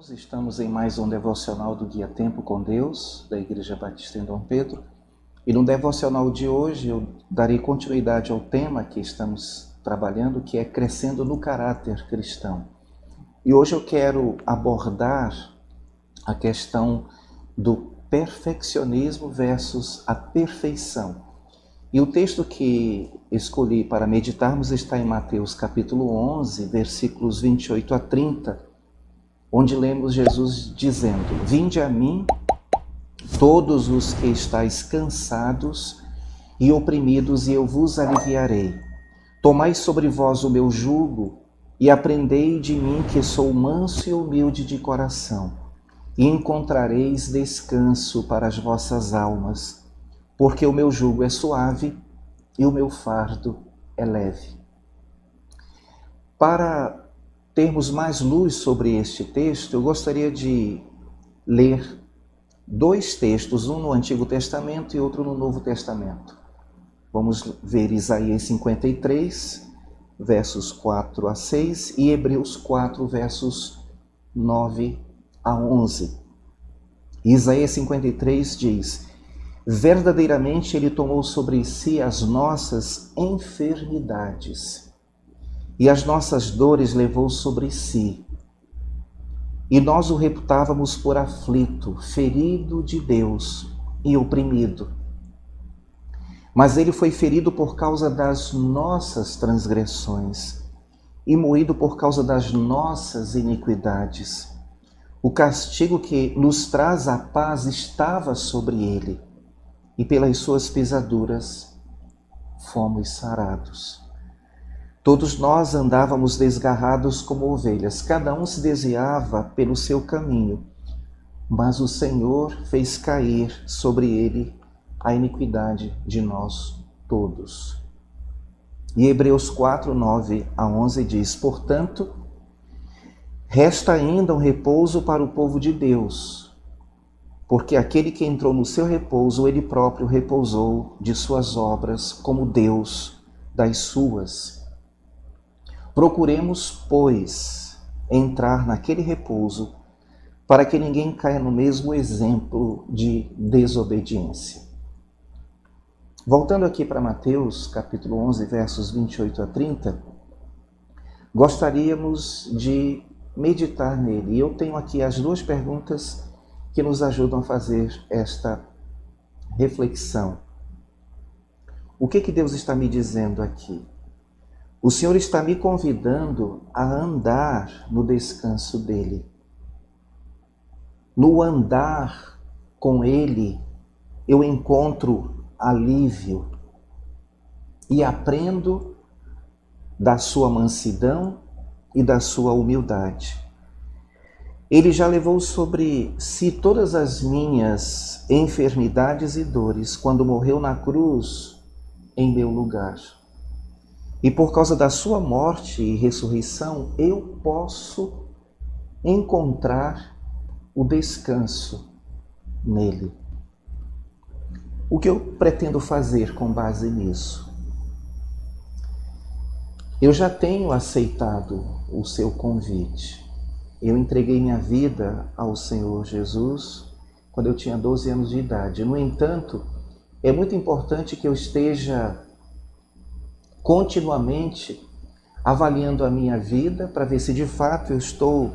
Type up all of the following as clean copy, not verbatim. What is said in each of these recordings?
irmãos, estamos em mais um devocional do Guia Tempo com Deus, da Igreja Batista em Dom Pedro. E no devocional de hoje eu darei continuidade ao tema que estamos trabalhando, que é crescendo no caráter cristão. E hoje eu quero abordar a questão do perfeccionismo versus a perfeição. E o texto que escolhi para meditarmos está em Mateus capítulo 11, versículos 28 a 30, onde lemos Jesus dizendo: Vinde a mim, todos os que estáis cansados e oprimidos, e eu vos aliviarei. Tomai sobre vós o meu jugo e aprendei de mim, que sou manso e humilde de coração, e encontrareis descanso para as vossas almas, porque o meu jugo é suave e o meu fardo é leve. Para termos mais luz sobre este texto, eu gostaria de ler dois textos, um no Antigo Testamento e outro no Novo Testamento. Vamos ver Isaías 53, versos 4 a 6 e Hebreus 4, versos 9 a 11. Isaías 53 diz: Verdadeiramente ele tomou sobre si as nossas enfermidades e as nossas dores levou sobre si. E nós o reputávamos por aflito, ferido de Deus e oprimido. Mas ele foi ferido por causa das nossas transgressões e moído por causa das nossas iniquidades. O castigo que nos traz a paz estava sobre ele, e pelas suas pisaduras fomos sarados. Todos nós andávamos desgarrados como ovelhas, cada um se desviava pelo seu caminho, mas o Senhor fez cair sobre ele a iniquidade de nós todos. E Hebreus 4, 9 a 11 diz: Portanto, resta ainda um repouso para o povo de Deus, porque aquele que entrou no seu repouso, ele próprio repousou de suas obras, como Deus das suas. Procuremos, pois, entrar naquele repouso, para que ninguém caia no mesmo exemplo de desobediência. Voltando aqui para Mateus, capítulo 11, versos 28 a 30, gostaríamos de meditar nele. E eu tenho aqui as duas perguntas que nos ajudam a fazer esta reflexão. O que Deus está me dizendo aqui? O Senhor está me convidando a andar no descanso dele. No andar com ele, eu encontro alívio e aprendo da sua mansidão e da sua humildade. Ele já levou sobre si todas as minhas enfermidades e dores quando morreu na cruz em meu lugar. E por causa da sua morte e ressurreição, eu posso encontrar o descanso nele. O que eu pretendo fazer com base nisso? Eu já tenho aceitado o seu convite. Eu entreguei minha vida ao Senhor Jesus quando eu tinha 12 anos de idade. No entanto, é muito importante que eu esteja continuamente avaliando a minha vida para ver se de fato eu estou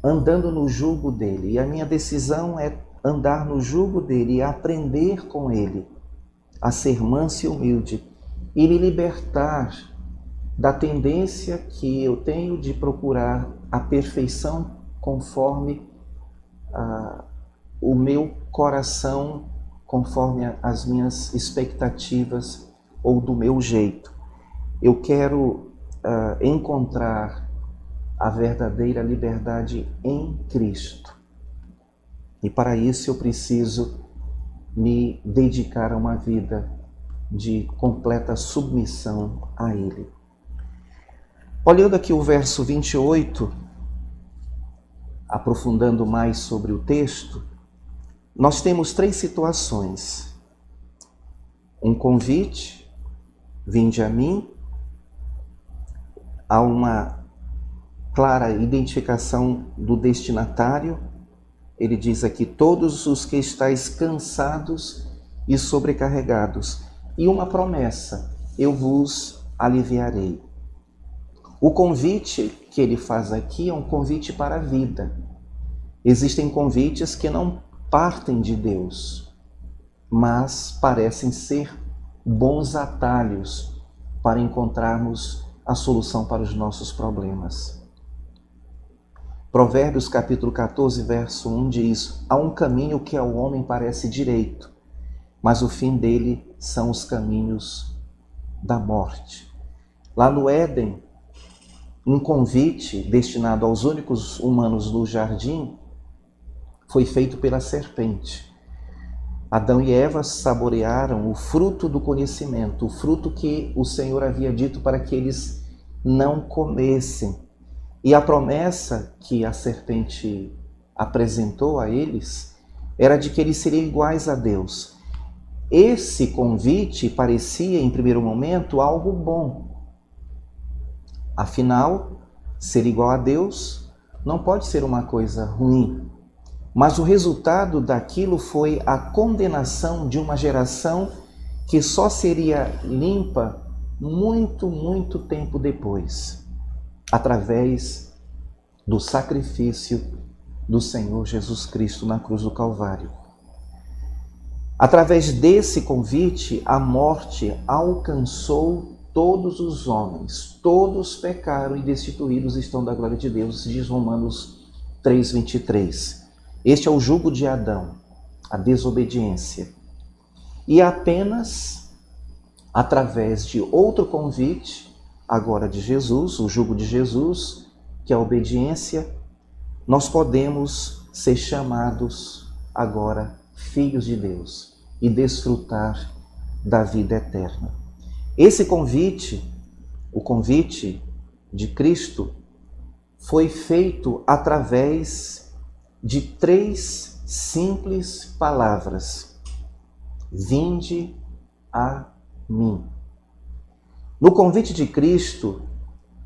andando no jugo dele. E a minha decisão é andar no jugo dele e aprender com ele a ser manso e humilde e me libertar da tendência que eu tenho de procurar a perfeição conforme o meu coração, conforme as minhas expectativas ou do meu jeito. Eu quero encontrar a verdadeira liberdade em Cristo. E para isso eu preciso me dedicar a uma vida de completa submissão a Ele. Olhando aqui o verso 28, aprofundando mais sobre o texto, nós temos três situações. Um convite, vinde a mim, há uma clara identificação do destinatário. Ele diz aqui: todos os que estáis cansados e sobrecarregados, e uma promessa: eu vos aliviarei. O convite que ele faz aqui é um convite para a vida. Existem convites que não partem de Deus, mas parecem ser bons atalhos para encontrarmos a solução para os nossos problemas. Provérbios capítulo 14, verso 1 diz: há um caminho que ao homem parece direito, mas o fim dele são os caminhos da morte. Lá no Éden, um convite destinado aos únicos humanos do jardim foi feito pela serpente. Adão e Eva saborearam o fruto do conhecimento, o fruto que o Senhor havia dito para que eles não comessem. E a promessa que a serpente apresentou a eles era de que eles seriam iguais a Deus. Esse convite parecia, em primeiro momento, algo bom. Afinal, ser igual a Deus não pode ser uma coisa ruim. Mas o resultado daquilo foi a condenação de uma geração que só seria limpa muito tempo depois, através do sacrifício do Senhor Jesus Cristo na cruz do Calvário. Através desse convite, a morte alcançou todos os homens. Todos pecaram e destituídos estão da glória de Deus, diz Romanos 3:23. Este é o jugo de Adão, a desobediência. E apenas através de outro convite, agora de Jesus, o jugo de Jesus, que é a obediência, nós podemos ser chamados agora filhos de Deus e desfrutar da vida eterna. Esse convite, o convite de Cristo, foi feito através de 3 simples palavras: vinde a mim. No convite de Cristo,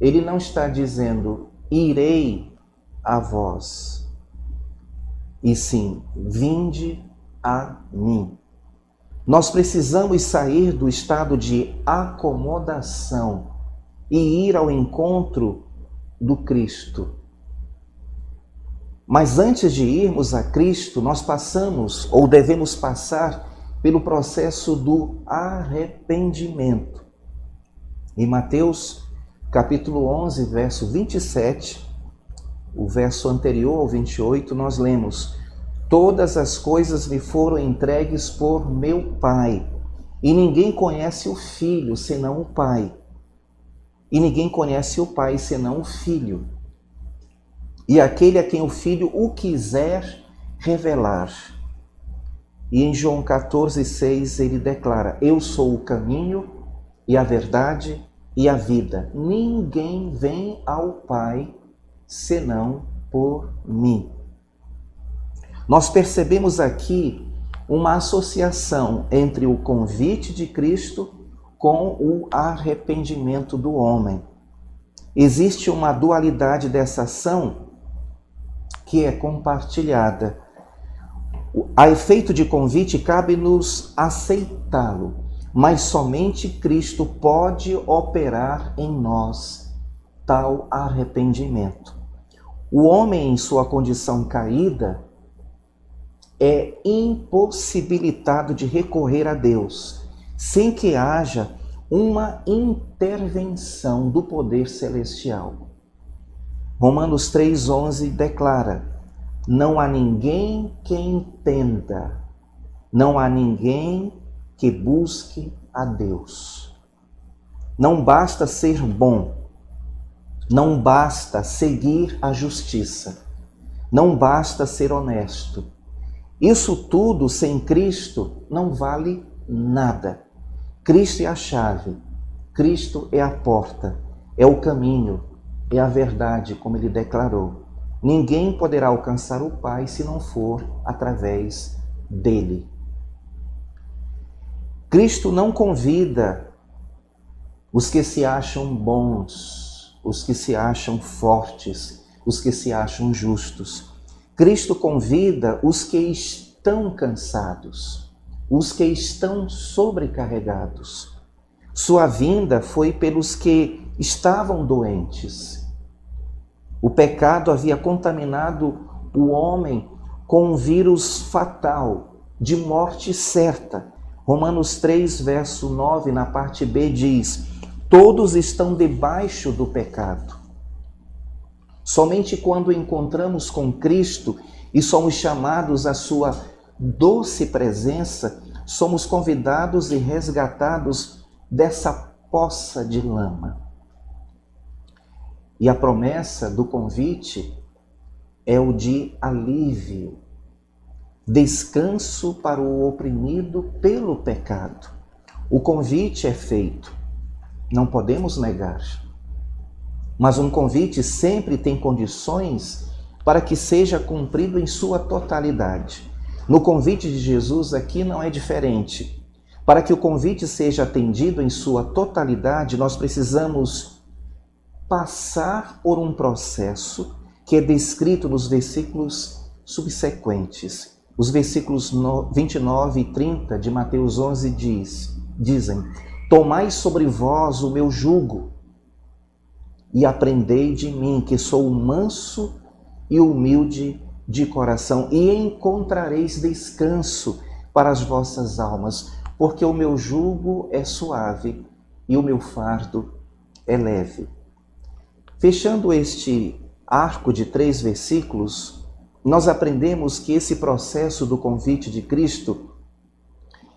ele não está dizendo irei a vós, e sim, vinde a mim. Nós precisamos sair do estado de acomodação e ir ao encontro do Cristo. Mas antes de irmos a Cristo, nós passamos ou devemos passar pelo processo do arrependimento. Em Mateus capítulo 11, verso 27, o verso anterior ao 28, nós lemos: todas as coisas me foram entregues por meu Pai, e ninguém conhece o Filho senão o Pai, e ninguém conhece o Pai senão o Filho, e aquele a quem o Filho o quiser revelar. E em João 14:6 ele declara: eu sou o caminho e a verdade e a vida. Ninguém vem ao Pai senão por mim. Nós percebemos aqui uma associação entre o convite de Cristo com o arrependimento do homem. Existe uma dualidade dessa ação que é compartilhada. A efeito de convite, cabe-nos aceitá-lo, mas somente Cristo pode operar em nós tal arrependimento. O homem, em sua condição caída, é impossibilitado de recorrer a Deus sem que haja uma intervenção do poder celestial. Romanos 3:11 declara: não há ninguém que entenda, não há ninguém que busque a Deus. Não basta ser bom, não basta seguir a justiça, não basta ser honesto. Isso tudo sem Cristo não vale nada. Cristo é a chave, Cristo é a porta, é o caminho, é a verdade, como ele declarou. Ninguém poderá alcançar o Pai se não for através dele. Cristo não convida os que se acham bons, os que se acham fortes, os que se acham justos. Cristo convida os que estão cansados, os que estão sobrecarregados. Sua vinda foi pelos que estavam doentes. O pecado havia contaminado o homem com um vírus fatal, de morte certa. Romanos 3, verso 9, na parte B, diz: todos estão debaixo do pecado. Somente quando encontramos com Cristo e somos chamados à sua doce presença, somos convidados e resgatados dessa poça de lama. E a promessa do convite é o de alívio, descanso para o oprimido pelo pecado. O convite é feito, não podemos negar. Mas um convite sempre tem condições para que seja cumprido em sua totalidade. No convite de Jesus aqui não é diferente. Para que o convite seja atendido em sua totalidade, nós precisamos passar por um processo que é descrito nos versículos subsequentes. Os versículos 29 e 30 de Mateus 11 dizem: tomai sobre vós o meu jugo e aprendei de mim, que sou manso e humilde de coração, e encontrareis descanso para as vossas almas, porque o meu jugo é suave e o meu fardo é leve. Fechando este arco de 3 versículos, nós aprendemos que esse processo do convite de Cristo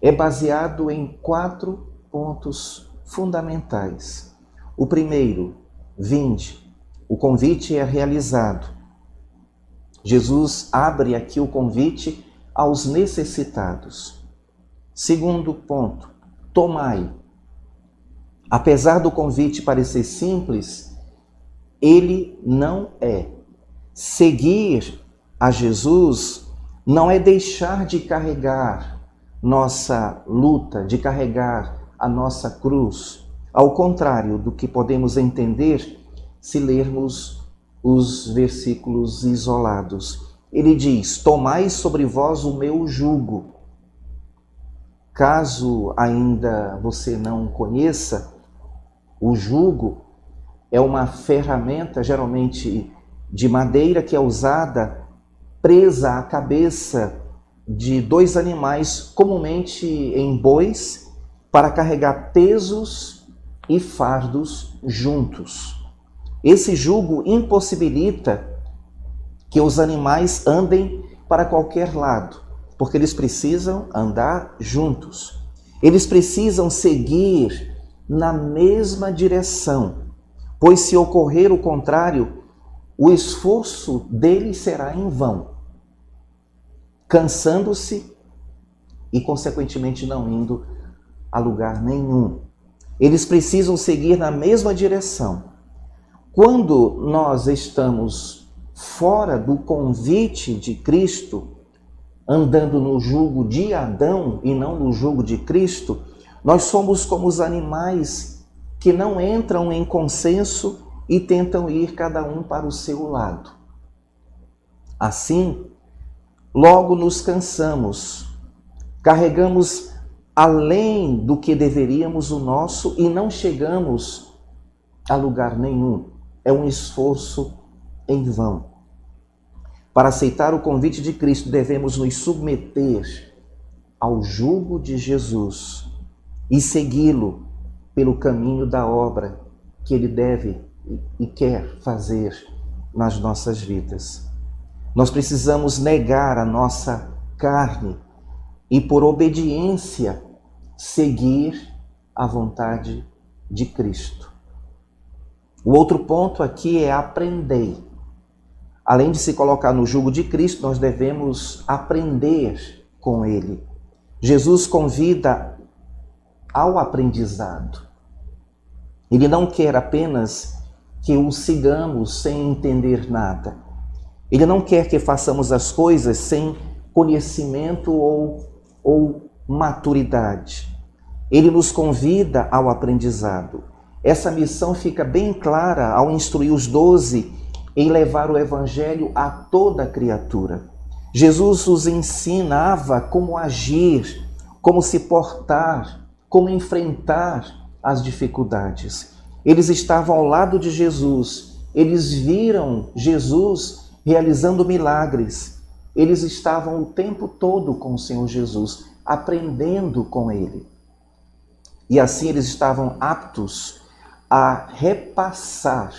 é baseado em 4 pontos fundamentais. O primeiro, vinde. O convite é realizado. Jesus abre aqui o convite aos necessitados. Segundo ponto, tomai. Apesar do convite parecer simples, ele não é. Seguir a Jesus não é deixar de carregar nossa luta, de carregar a nossa cruz. Ao contrário do que podemos entender se lermos os versículos isolados. Ele diz: tomai sobre vós o meu jugo. Caso ainda você não conheça, o jugo é uma ferramenta geralmente de madeira que é usada presa à cabeça de 2 animais, comumente em bois, para carregar pesos e fardos juntos. Esse jugo impossibilita que os animais andem para qualquer lado, porque eles precisam andar juntos. Eles precisam seguir na mesma direção, pois se ocorrer o contrário, o esforço deles será em vão, cansando-se e, consequentemente, não indo a lugar nenhum. Eles precisam seguir na mesma direção. Quando nós estamos fora do convite de Cristo, andando no jugo de Adão e não no jugo de Cristo, nós somos como os animais que não entram em consenso e tentam ir cada um para o seu lado. Assim, logo nos cansamos, carregamos além do que deveríamos o nosso e não chegamos a lugar nenhum. É um esforço em vão. Para aceitar o convite de Cristo, devemos nos submeter ao jugo de Jesus e segui-lo pelo caminho da obra que ele deve e quer fazer nas nossas vidas. Nós precisamos negar a nossa carne e, por obediência, seguir a vontade de Cristo. O outro ponto aqui é aprender. Além de se colocar no jugo de Cristo, nós devemos aprender com ele. Jesus convida ao aprendizado. Ele não quer apenas que o sigamos sem entender nada. Ele não quer que façamos as coisas sem conhecimento ou maturidade. Ele nos convida ao aprendizado. Essa missão fica bem clara ao instruir os 12 em levar o evangelho a toda criatura. Jesus os ensinava como agir, como se portar, como enfrentar as dificuldades. Eles estavam ao lado de Jesus, eles viram Jesus realizando milagres. Eles estavam o tempo todo com o Senhor Jesus, aprendendo com Ele. E assim eles estavam aptos a repassar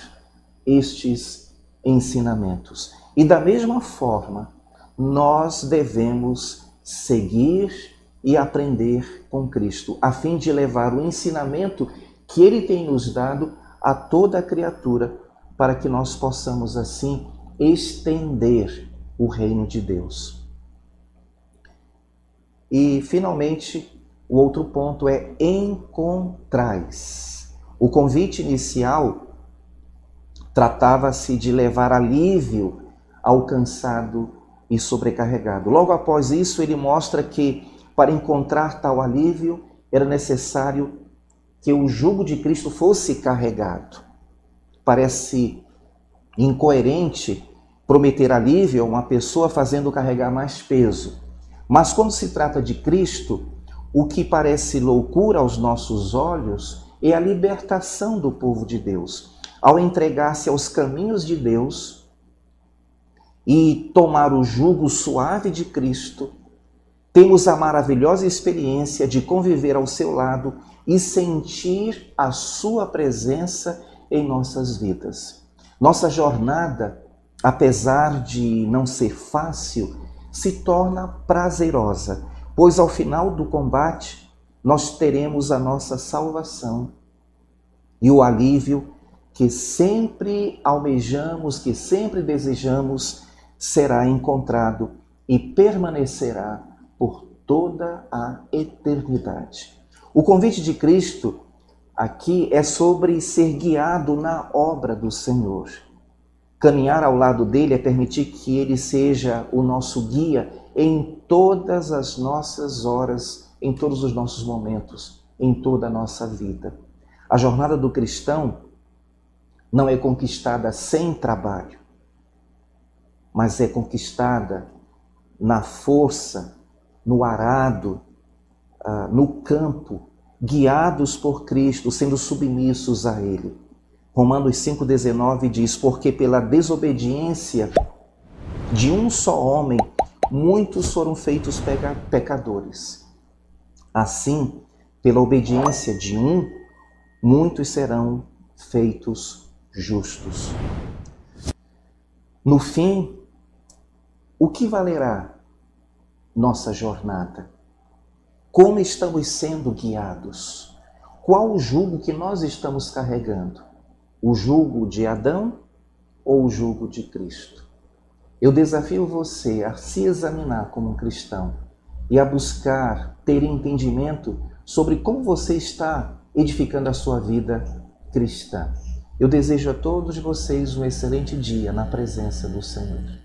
estes ensinamentos. E da mesma forma, nós devemos seguir e aprender com Cristo, a fim de levar o ensinamento que Ele tem nos dado a toda a criatura, para que nós possamos assim estender o reino de Deus. E, finalmente, o outro ponto é encontrais. O convite inicial tratava-se de levar alívio ao cansado e sobrecarregado. Logo após isso, ele mostra que, para encontrar tal alívio, era necessário que o jugo de Cristo fosse carregado. Parece incoerente prometer alívio a uma pessoa fazendo carregar mais peso. Mas quando se trata de Cristo, o que parece loucura aos nossos olhos é a libertação do povo de Deus. Ao entregar-se aos caminhos de Deus e tomar o jugo suave de Cristo, temos a maravilhosa experiência de conviver ao seu lado e sentir a sua presença em nossas vidas. Nossa jornada, apesar de não ser fácil, se torna prazerosa, pois ao final do combate nós teremos a nossa salvação e o alívio que sempre almejamos, que sempre desejamos, será encontrado e permanecerá por toda a eternidade. O convite de Cristo aqui é sobre ser guiado na obra do Senhor. Caminhar ao lado dele é permitir que ele seja o nosso guia em todas as nossas horas, em todos os nossos momentos, em toda a nossa vida. A jornada do cristão não é conquistada sem trabalho, mas é conquistada na força, no arado, no campo, guiados por Cristo, sendo submissos a Ele. Romanos 5,19 diz: porque pela desobediência de um só homem, muitos foram feitos pecadores. Assim, pela obediência de um, muitos serão feitos justos. No fim, o que valerá nossa jornada? Como estamos sendo guiados? Qual o jugo que nós estamos carregando? O jugo de Adão ou o jugo de Cristo? Eu desafio você a se examinar como um cristão e a buscar ter entendimento sobre como você está edificando a sua vida cristã. Eu desejo a todos vocês um excelente dia na presença do Senhor.